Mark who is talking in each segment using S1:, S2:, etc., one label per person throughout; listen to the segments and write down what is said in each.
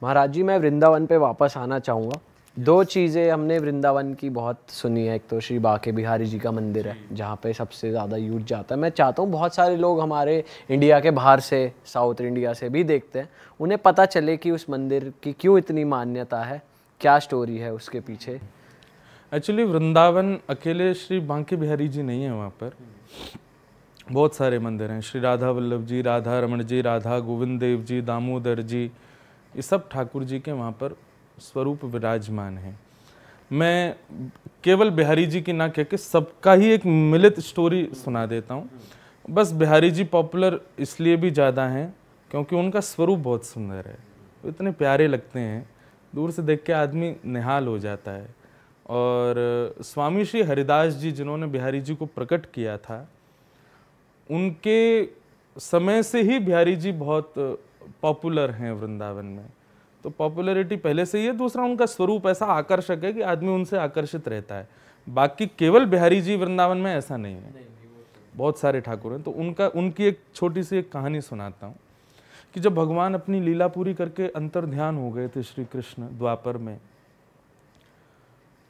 S1: महाराज जी, मैं वृंदावन पे वापस आना चाहूँगा। दो चीज़ें हमने वृंदावन की बहुत सुनी है। एक तो श्री बांके बिहारी जी का मंदिर है जहाँ पे सबसे ज़्यादा यूथ जाता है। मैं चाहता हूँ बहुत सारे लोग हमारे इंडिया के बाहर से, साउथ इंडिया से भी देखते हैं, उन्हें पता चले कि उस मंदिर की क्यों इतनी मान्यता है, क्या स्टोरी है उसके पीछे।
S2: एक्चुअली वृंदावन अकेले श्री बांके बिहारी जी नहीं है, वहाँ पर बहुत सारे मंदिर हैं। श्री राधा वल्लभ जी, राधा रमण जी, राधा गोविंद देव जी, दामोदर जी, ये सब ठाकुर जी के वहाँ पर स्वरूप विराजमान हैं। मैं केवल बिहारी जी की ना कह के सबका ही एक मिलित स्टोरी सुना देता हूँ। बस बिहारी जी पॉपुलर इसलिए भी ज़्यादा हैं क्योंकि उनका स्वरूप बहुत सुंदर है, वो इतने प्यारे लगते हैं, दूर से देख के आदमी निहाल हो जाता है। और स्वामी श्री हरिदास जी जिन्होंने बिहारी जी को प्रकट किया था, उनके समय से ही बिहारी जी बहुत पॉपुलर हैं वृंदावन में। तो पॉपुलैरिटी पहले से ही है। दूसरा, उनका स्वरूप ऐसा आकर्षक है कि आदमी उनसे आकर्षित रहता है। बाकी केवल बिहारी जी वृंदावन में ऐसा नहीं है, बहुत सारे ठाकुर हैं। तो उनकी एक छोटी सी एक कहानी सुनाता हूँ कि जब भगवान अपनी लीला पूरी करके अंतर ध्यान हो गए थे श्री कृष्ण द्वापर में,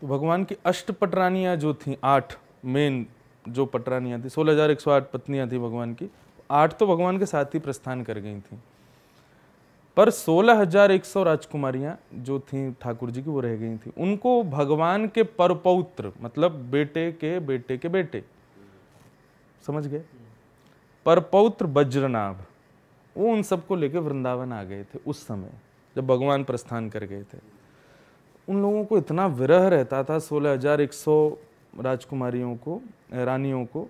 S2: तो भगवान की अष्ट पटरानियाँ जो थी, 8 मेन जो पटरानियाँ थी, 16,108 पत्नियाँ थी भगवान की, 8 तो भगवान के साथ ही प्रस्थान कर गई थी, पर 16,100 राजकुमारियां जो थीं ठाकुर जी की, वो रह गई थी। उनको भगवान के परपौत्र, मतलब बेटे के बेटे के बेटे, समझ गए, परपौत्र वज्रनाभ, वो उन सबको लेके वृंदावन आ गए थे उस समय जब भगवान प्रस्थान कर गए थे। उन लोगों को इतना विरह रहता था 16,100 राजकुमारियों को, रानियों को।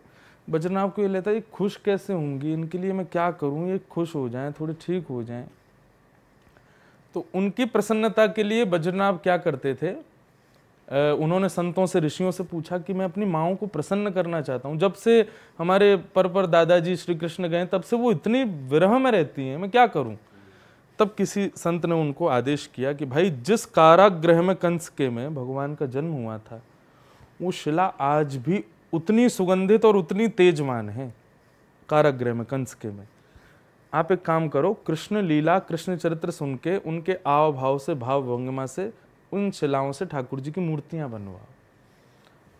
S2: वज्रनाभ को ये लेता, ये खुश कैसे होंगी, इनके लिए मैं क्या करूं, ये खुश हो जाएं, थोड़ी ठीक हो जाएं। तो उनकी प्रसन्नता के लिए वज्रनाभ क्या करते थे, उन्होंने संतों से, ऋषियों से पूछा कि मैं अपनी माँओं को प्रसन्न करना चाहता हूँ। जब से हमारे पर दादाजी श्री कृष्ण गए, तब से वो इतनी विरह में रहती हैं, मैं क्या करूँ। तब किसी संत ने उनको आदेश किया कि भाई, जिस कारागृह में कंस के में भगवान का जन्म हुआ था, वो शिला आज भी उतनी सुगंधित और उतनी तेजमान है, कारागृह में कंस के में। आप एक काम करो, कृष्ण लीला, कृष्ण चरित्र सुन के उनके आव भाव से, भाव भंगिमा से, उन शिलाओं से ठाकुर जी की मूर्तियां बनवाओ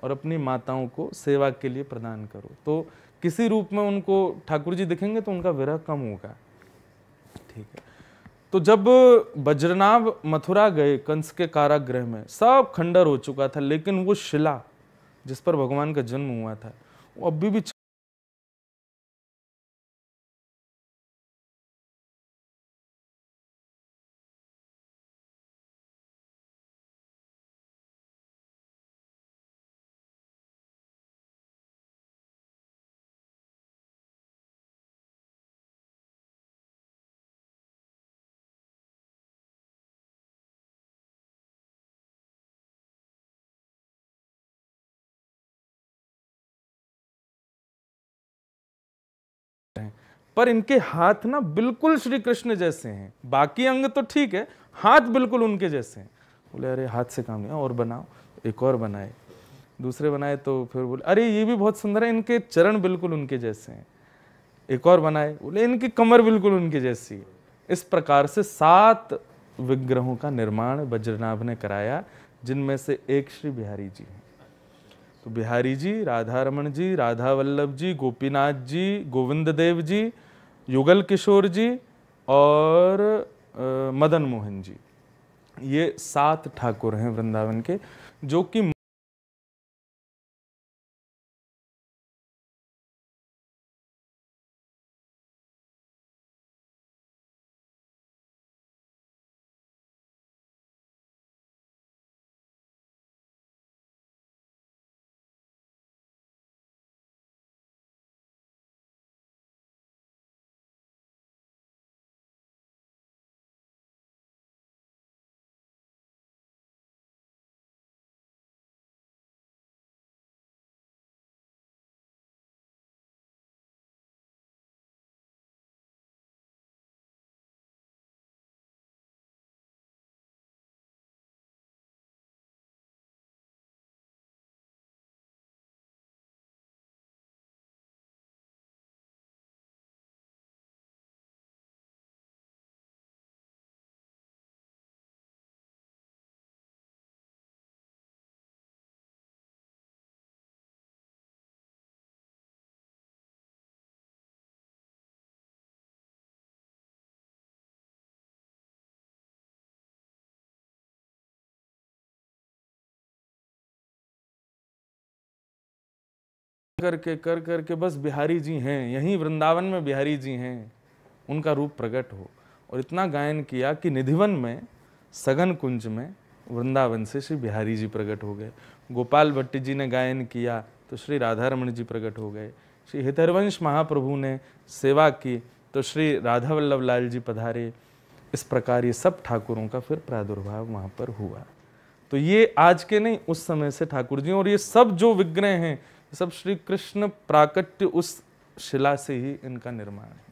S2: और अपनी माताओं को सेवा के लिए प्रदान करो। तो किसी रूप में उनको ठाकुर जी दिखेंगे तो उनका विरह कम होगा। ठीक है। तो जब वज्रनाभ मथुरा गए, कंस के कारागृह में सब खंडर हो चुका था, लेकिन वो शिला जिस पर भगवान का जन्म हुआ था, वो अभी भी हैं। पर इनके हाथ ना बिल्कुल श्री कृष्ण जैसे हैं, बाकी अंग तो ठीक है, हाथ बिल्कुल उनके जैसे हैं। बोले अरे हाथ से काम नहीं, और बनाओ। एक और बनाए, दूसरे बनाए, तो फिर बोले अरे ये भी बहुत सुंदर है, इनके चरण बिल्कुल उनके जैसे हैं। एक और बनाए, बोले इनकी कमर बिल्कुल उनके जैसी है। इस प्रकार से 7 विग्रहों का निर्माण वज्रनाभ ने कराया, जिनमें से एक श्री बिहारी जी हैं। तो बिहारी जी, राधा रमण जी, राधा वल्लभ जी, गोपीनाथ जी, गोविंद देव जी, युगल किशोर जी और मदन मोहन जी, ये 7 ठाकुर हैं वृंदावन के, जो कि कर करके बस बिहारी जी हैं, यहीं वृंदावन में बिहारी जी हैं, उनका रूप प्रकट हो। और इतना गायन किया कि निधिवन में, सघन कुंज में वृंदावन से श्री बिहारी जी प्रकट हो गए। गोपाल भट्ट जी ने गायन किया तो श्री राधा रमण जी प्रकट हो गए। श्री हितरवंश महाप्रभु ने सेवा की तो श्री राधा वल्लभ लाल जी पधारे। इस प्रकार ये सब ठाकुरों का फिर प्रादुर्भाव वहाँ पर हुआ। तो ये आज के नहीं, उस समय से ठाकुर जी, और ये सब जो विग्रह हैं सब श्री कृष्ण प्राकट्य उस शिला से ही इनका निर्माण है।